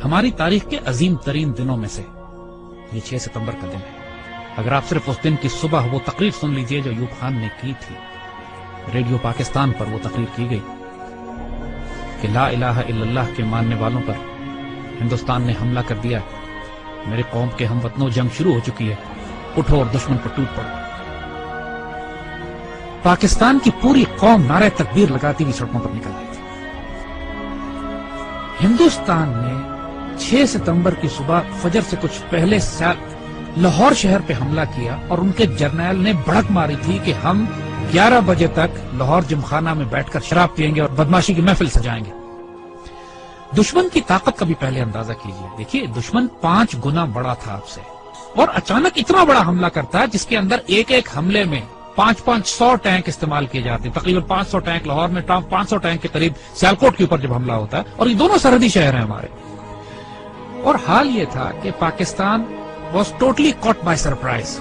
ہماری تاریخ کے عظیم ترین دنوں میں سے یہ 6 ستمبر کا دن ہے۔ اگر آپ صرف اس دن کی صبح وہ تقریر سن لیجئے جو ایوب خان نے کی تھی، ریڈیو پاکستان پر وہ تقریر کی گئی کہ لا الہ الا اللہ کے ماننے والوں پر ہندوستان نے حملہ کر دیا، میرے قوم کے ہم وطنوں جنگ شروع ہو چکی ہے، اٹھو اور دشمن پر ٹوٹ پڑو۔ پاکستان کی پوری قوم نعرہ تکبیر لگاتی ہوئی سڑکوں پر نکل آئی تھی۔ ہندوستان نے 6 ستمبر کی صبح فجر سے کچھ پہلے لاہور شہر پہ حملہ کیا اور ان کے جرنیل نے بڑک ماری تھی کہ ہم 11 بجے تک لاہور جمخانہ میں بیٹھ کر شراب پیئیں گے اور بدماشی کی محفل سجائیں گے۔ دشمن کی طاقت کا بھی پہلے اندازہ کیجئے، دیکھیے دشمن 5 گنا بڑا تھا آپ سے، اور اچانک اتنا بڑا حملہ کرتا ہے جس کے اندر ایک ایک حملے میں 500 ٹینک استعمال کیے جاتے ہیں، تقریباً 500 ٹینک لاہور میں، 500 ٹینک کے قریب سیالکوٹ کے اوپر جب حملہ ہوتا ہے، اور یہ دونوں سرحدی شہر ہیں ہمارے۔ اور حال یہ تھا کہ Pakistan was totally caught by surprise.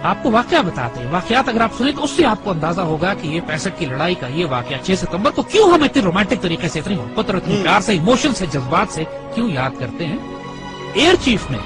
آپ کو واقعہ بتاتے ہیں، واقعات اگر آپ سنیں تو اس سے آپ کو اندازہ ہوگا کہ یہ 65 کی لڑائی کا یہ واقعہ 6 ستمبر کو کیوں ہم اتنے رومانٹک طریقے سے، اتنی محبت اور اتنی پیار سے، ایموشن سے، جذبات سے کیوں یاد کرتے ہیں۔ ایئر چیف نے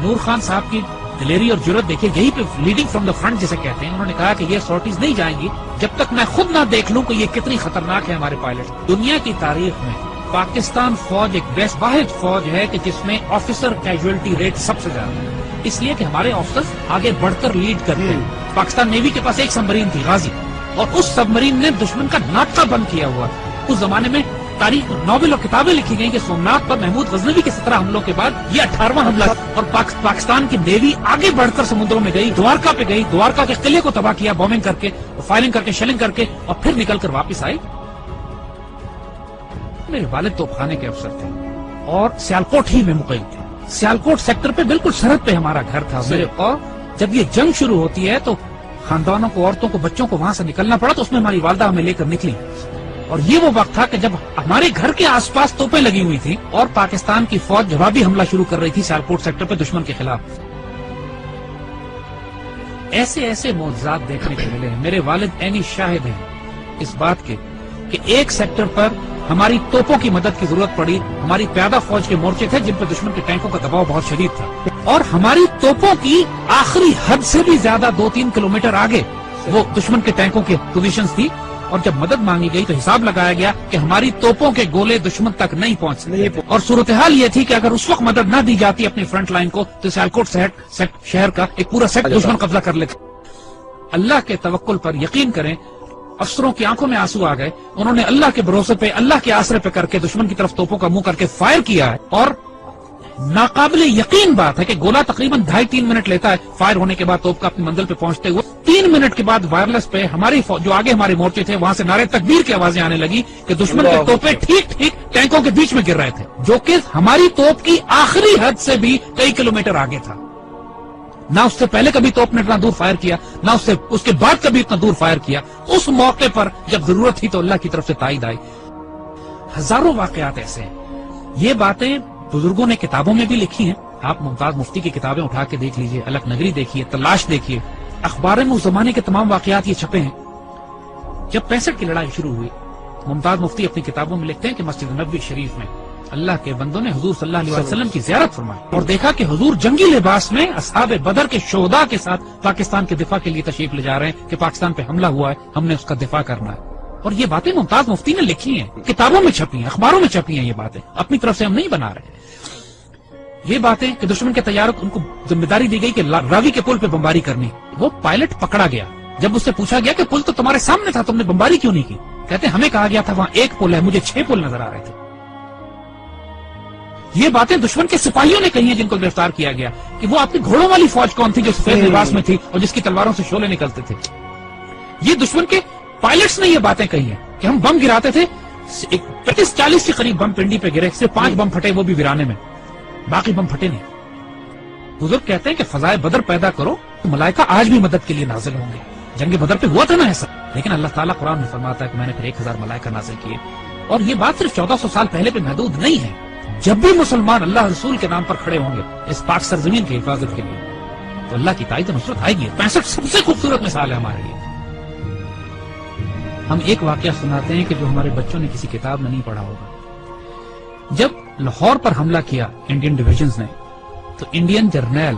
نور خان صاحب کی دلیری اور جرت دیکھیے، یہی پہ لیڈنگ فرام دا فرنٹ جسے کہتے ہیں، انہوں نے کہا کہ یہ سورٹیز نہیں جائیں گی جب تک میں خود نہ دیکھ لوں کہ یہ کتنی خطرناک ہے ہمارے پائلٹ۔ دنیا کی تاریخ میں پاکستان فوج ایک بیسٹ واحد فوج ہے کہ جس میں آفیسر کیجویلٹی ریٹ سب سے زیادہ ہے، اس لیے کہ ہمارے آفیسرز آگے بڑھ کر لیڈ کرتے ہیں۔ پاکستان نیوی کے پاس ایک سبمرین تھی غازی، اور اس سبمرین نے دشمن کا ناکہ بند کیا ہوا۔ اس زمانے میں تاریخ ناول اور کتابیں لکھی گئی کہ سومناتھ پر محمود غزنوی کے 17 حملوں کے بعد یہ 18واں حملہ، اور پاکستان کی نیوی آگے بڑھ کر سمندروں میں گئی، دوارکا پہ گئی، دوارکا کے قلعے کو تباہ کیا بومنگ کر کے، فائرنگ کر کے، شیلنگ کر کے، اور پھر نکل کر واپس آئی۔ میرے والد توپخانے کے افسر تھے اور سیالکوٹ ہی میں مقیم تھے، سیالکوٹ سیکٹر پہ بالکل سرحد پہ ہمارا گھر تھا میرے، اور جب یہ جنگ شروع ہوتی ہے تو خاندانوں کو، عورتوں کو، بچوں کو وہاں سے نکلنا پڑا، تو اس میں ہماری والدہ ہمیں لے کر نکلی، اور یہ وہ وقت تھا کہ جب ہمارے گھر کے آس پاس توپیں لگی ہوئی تھی اور پاکستان کی فوج جوابی حملہ شروع کر رہی تھی سیالکوٹ سیکٹر پہ دشمن کے خلاف۔ ایسے ایسے معجزات دیکھنے کو ملے ہیں، میرے والد عینی شاہد ہیں اس بات کے کہ ایک سیکٹر پر ہماری توپوں کی مدد کی ضرورت پڑی، ہماری پیادہ فوج کے مورچے تھے جن پہ دشمن کے ٹینکوں کا دباؤ بہت شدید تھا، اور ہماری توپوں کی آخری حد سے بھی زیادہ 2-3 کلومیٹر آگے وہ دشمن کے ٹینکوں کی پوزیشنز تھی، اور جب مدد مانگی گئی تو حساب لگایا گیا کہ ہماری توپوں کے گولے دشمن تک نہیں پہنچ سکتے، اور صورتحال یہ تھی کہ اگر اس وقت مدد نہ دی جاتی اپنی فرنٹ لائن کو تو سیالکوٹ شہر کا ایک پورا سیٹ دشمن قبضہ کر لیتے۔ اللہ کے توکل پر یقین کریں، افسروں کی آنکھوں میں آنسو آ گئے، انہوں نے اللہ کے بھروسے پہ، اللہ کے آسرے پہ کر کے دشمن کی طرف توپوں کا منہ کر کے فائر کیا ہے، اور ناقابل یقین بات ہے کہ گولہ تقریباً 2.5-3 منٹ لیتا ہے فائر ہونے کے بعد توپ کا اپنی منزل پہ پہنچتے ہوئے۔ 3 منٹ کے بعد وائرلیس پہ ہماری جو آگے ہمارے مورچے تھے وہاں سے نعرے تکبیر کی آوازیں آنے لگی کہ دشمن کے توپیں ٹھیک ٹینکوں کے بیچ میں گر رہے تھے، جو کہ ہماری توپ کی آخری حد سے بھی کئی کلومیٹر آگے تھا۔ نہ اس سے پہلے کبھی توپ نے اتنا دور فائر کیا، نہ اس کے بعد کبھی اتنا دور فائر کیا۔ اس موقع پر جب ضرورت تھی تو اللہ کی طرف سے تائید آئی۔ ہزاروں واقعات ایسے ہیں، یہ باتیں بزرگوں نے کتابوں میں بھی لکھی ہیں، آپ ممتاز مفتی کی کتابیں اٹھا کے دیکھ لیجئے، الگ نگری دیکھیے، تلاش دیکھیے، اخباروں میں اس زمانے کے تمام واقعات یہ چھپے ہیں۔ جب 65 کی لڑائی شروع ہوئی، ممتاز مفتی اپنی کتابوں میں لکھتے ہیں کہ مسجد نبوی شریف میں اللہ کے بندوں نے حضور صلی اللہ علیہ وسلم کی زیارت فرمائی اور دیکھا کہ حضور جنگی لباس میں اصحاب بدر کے شہداء کے ساتھ پاکستان کے دفاع کے لیے تشریف لے جا رہے ہیں کہ پاکستان پہ حملہ ہوا ہے، ہم نے اس کا دفاع کرنا ہے۔ اور یہ باتیں ممتاز مفتی نے لکھی ہیں، کتابوں میں چھپی ہیں، اخباروں میں چھپی ہیں، یہ باتیں اپنی طرف سے ہم نہیں بنا رہے۔ یہ باتیں کہ دشمن کے طیاروں ان کو ذمہ داری دی گئی کہ راوی کے پل پہ بمباری کرنی، وہ پائلٹ پکڑا گیا، جب اس سے پوچھا گیا کہ پل تو تمہارے سامنے تھا، تم نے بمباری کیوں نہیں کی؟ کہتے ہمیں کہا گیا تھا وہاں ایک پل ہے، مجھے 6 پل نظر آ رہے تھے۔ یہ باتیں دشمن کے سپاہیوں نے کہی ہیں جن کو گرفتار کیا گیا کہ وہ اپنی گھوڑوں والی فوج کون تھی جو سفید لباس میں تھی اور جس کی تلواروں سے شعلے نکلتے تھے۔ یہ دشمن کے پائلٹس نے یہ باتیں کہی ہیں کہ ہم بم گراتے تھے، 35-40 کے قریب بم پنڈی پہ گرے، صرف 5 بم پھٹے، وہ بھی ویرانے میں، باقی بم پھٹے نہیں۔ بزرگ کہتے ہیں کہ فضائے بدر پیدا کرو تو ملائکہ آج بھی مدد کے لیے نازل ہوں گے۔ جنگ بدر پہ ہوا تھا نا ایسا، لیکن اللہ تعالیٰ قرآن میں فرماتا ہے کہ میں نے پھر 1000 ملائکہ نازل کیے، اور یہ بات صرف 1400 سال پہلے پہ محدود نہیں ہے۔ جب بھی مسلمان اللہ رسول کے نام پر کھڑے ہوں گے اس پاک سرزمین کی حفاظت کے لیے تو اللہ کی تائید و نصرت آئے گی۔ 65 سب سے خوبصورت مثال ہے ہمارے لیے۔ ہم ایک واقعہ سناتے ہیں کہ جو ہمارے بچوں نے کسی کتاب میں نہیں پڑھا ہوگا۔ جب لاہور پر حملہ کیا انڈین ڈویژنز نے تو انڈین جرنیل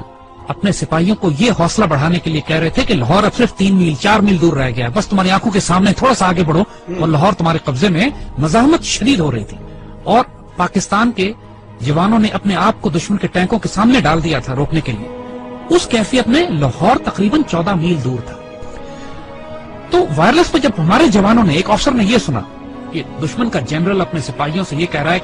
اپنے سپاہیوں کو یہ حوصلہ بڑھانے کے لیے کہہ رہے تھے کہ لاہور اب صرف 3 میل 4 میل دور رہ گیا، بس تمہاری آنکھوں کے سامنے تھوڑا سا آگے بڑھو اور لاہور تمہارے قبضے میں۔ مزاحمت شدید ہو رہی تھی اور پاکستان کے جوانوں نے اپنے آپ کو دشمن کے ٹینکوں کے سامنے ڈال دیا تھا روکنے کے لیے۔ اس کیفیت میں لاہور تقریباً 14 میل دور تھا۔ تو وائرلیس پہ جب ہمارے جوانوں نے، ایک افسر نے یہ سنا کہ دشمن کا جنرل اپنے سپاہیوں سے یہ کہہ رہا ہے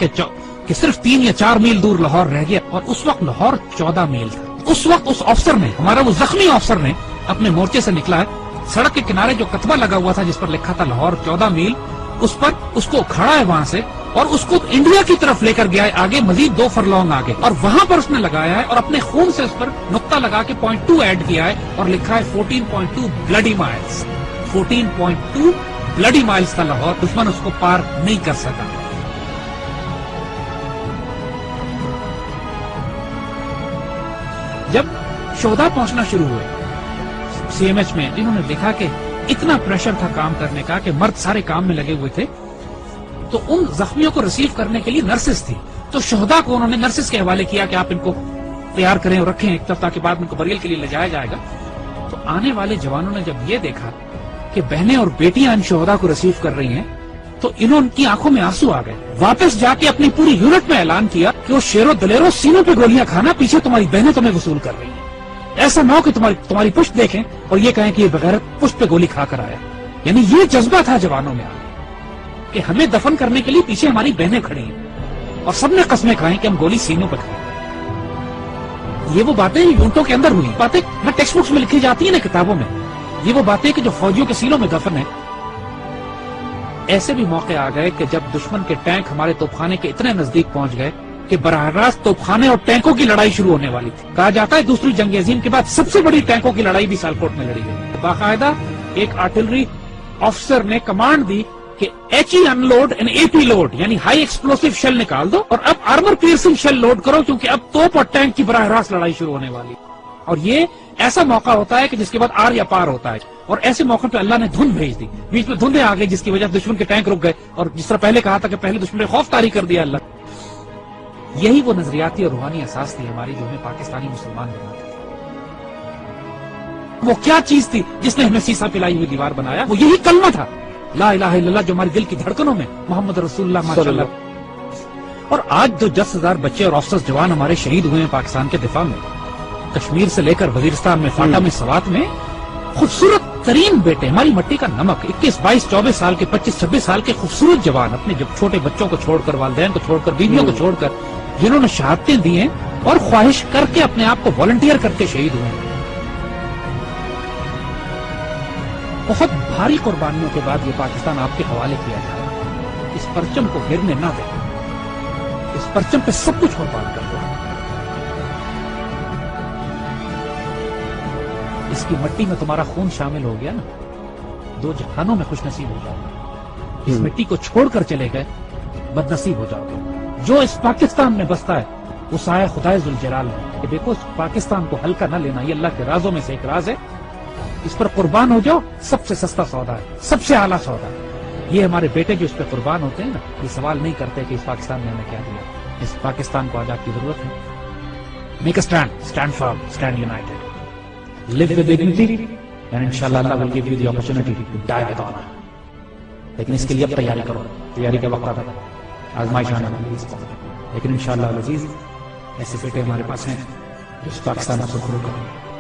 کہ صرف 3 یا 4 میل دور لاہور رہ گیا، اور اس وقت لاہور 14 میل تھا۔ اس وقت اس افسر نے، ہمارا وہ زخمی افسر نے اپنے مورچے سے نکلا ہے، سڑک کے کنارے جو کتبہ لگا ہوا تھا جس پر لکھا تھا لاہور 14 میل، اس پر اس کو کھڑا ہے وہاں سے اور اس کو انڈیا کی طرف لے کر گیا ہے آگے، مزید 2 فرلانگ آگے، اور وہاں پر اس نے لگایا ہے اور اپنے خون سے اس پر نقطہ لگا کے 0.2 ایڈ کیا ہے اور لکھا ہے 14.2 بلڈی مائلز۔ 14.2 بلڈی مائلز تھا لاہور، دشمن اس کو پار نہیں کر سکا۔ جب شہداء پہنچنا شروع ہوئے سی ایم ایچ میں، انہوں نے دیکھا کہ اتنا پریشر تھا کام کرنے کا کہ مرد سارے کام میں لگے ہوئے تھے، تو ان زخمیوں کو ریسیو کرنے کے لیے نرسز تھی، تو شہداء کو انہوں نے نرسز کے حوالے کیا کہ آپ ان کو تیار کریں اور رکھیں ایک طرف تاکہ بعد میں ان کو بریل کے لیے لے جایا جائے گا۔ تو آنے والے جوانوں نے جب یہ دیکھا کہ بہنیں اور بیٹیاں ان شہداء کو ریسیو کر رہی ہیں تو ان کی آنکھوں میں آنسو آ گئے۔ واپس جا کے اپنی پوری یونٹ میں اعلان کیا کہ وہ شیرو دلیرو سینوں پہ گولیاں کھانا، پیچھے تمہاری بہنیں تمہیں وصول کر رہی ہیں، ایسا نہ ہو کہ تمہاری پشت دیکھیں اور یہ کہیں کہ یہ بغیرت پشت پہ گولی کھا کر آیا۔ یعنی یہ جذبہ تھا جوانوں میں کہ ہمیں دفن کرنے کے لیے پیچھے ہماری بہنیں کھڑی ہیں، اور سب نے قسمیں کھائیں کہ ہم گولی سینوں پہ کھائیں۔ یہ وہ باتیں یونٹوں کے اندر ہوئی، باتیں نہ ٹیکسٹ بکس میں لکھی جاتی ہیں نہ کتابوں میں، یہ وہ باتیں کہ جو فوجیوں کے سینوں میں دفن ہیں۔ ایسے بھی موقع آ گئے کہ جب دشمن کے ٹینک ہمارے توپخانے کے اتنے نزدیک پہنچ گئے کہ براہ راست توپخانے اور ٹینکوں کی لڑائی شروع ہونے والی تھی۔ کہا جاتا ہے دوسری جنگ عظیم کے بعد سب سے بڑی ٹینکوں کی لڑائی بھی سیالکوٹ میں لڑی گئی۔ باقاعدہ ایک آرٹلری افسر نے کمانڈ دی کہ H E unload and A P load, یعنی ہائی ایکسپلوسو شیل نکال دو اور اب آرمر پیئرسنگ شیل لوڈ کرو، کیونکہ اب توپ اور ٹینک کی براہ راست لڑائی شروع ہونے والی۔ اور یہ ایسا موقع ہوتا ہے کہ جس کے بعد آر یا پار ہوتا ہے، اور ایسے موقع پہ اللہ نے دھند بھیج دی، بیچ میں دھندیں آ گئی جس کی وجہ سے دشمن کے ٹینک رک گئے، اور جس طرح پہلے کہا تھا کہ پہلے دشمن نے خوف طاری کر دیا اللہ۔ یہی وہ نظریاتی اور روحانی اساس تھی ہماری جو ہمیں پاکستانی مسلمان بناتی تھی۔ وہ کیا چیز تھی جس نے ہمیں سیسا پلائی ہوئی دیوار بنایا؟ وہ یہی کلمہ تھا، لا الہ الا اللہ، جو ہمارے دل کی دھڑکنوں میں محمد رسول اللہ ماشاءاللہ۔ اور آج جو 10,000 بچے اور افسر جوان ہمارے شہید ہوئے ہیں پاکستان کے دفاع میں، کشمیر سے لے کر وزیرستان میں، فاٹا میں، سوات میں، خوبصورت ترین بیٹے، ہماری مٹی کا نمک، 21، 22، 24 سال کے، 25، 26 سال کے خوبصورت جوان، اپنے جب چھوٹے بچوں کو چھوڑ کر، والدین کو چھوڑ کر، بیویوں کو چھوڑ کر، جنہوں نے شہادتیں دی ہیں اور خواہش کر کے اپنے آپ کو والنٹیئر کر کے شہید ہوئے ہیں۔ بہت بھاری قربانیوں کے بعد یہ پاکستان آپ کے حوالے کیا جا رہا ہے۔ اس پرچم کو گرنے نہ دیں، اس پرچم پہ سب کچھ قربان کر دو۔ اس کی مٹی میں تمہارا خون شامل ہو گیا نا، 2 جہانوں میں خوش نصیب ہو جاؤ گے۔ اس مٹی کو چھوڑ کر چلے گئے، بد نصیب ہو جاؤ گے۔ جو اس پاکستان میں بستا ہے وہ سایہ خدائے ذوالجلال ہے کہ دیکھو اس پاکستان کو ہلکا نہ لینا، یہ اللہ کے رازوں میں سے ایک راز ہے، اس پر قربان ہو جاؤ، سب سے سستا سودا ہے، سب سے اعلیٰ سودا ہے۔ یہ ہمارے بیٹے جو اس پہ قربان ہوتے ہیں نا، یہ سوال نہیں کرتے کہ اس پاکستان نے ہمیں کیا دیا۔ اس پاکستان کو آج آپ کی ضرورت ہے۔ Make a stand, stand firm, stand United, live with dignity and inshallah Allah will give you the opportunity to die with honor۔ لیکن اس کے لیے اب تیاری کرو، تیاری کا وقت آتا ہے، آزمائش آنے والی ہے، لیکن انشاءاللہ العزیز ایسے بیٹے ہمارے پاس ہیں جو اس پاکستان کو سرخرو کریں۔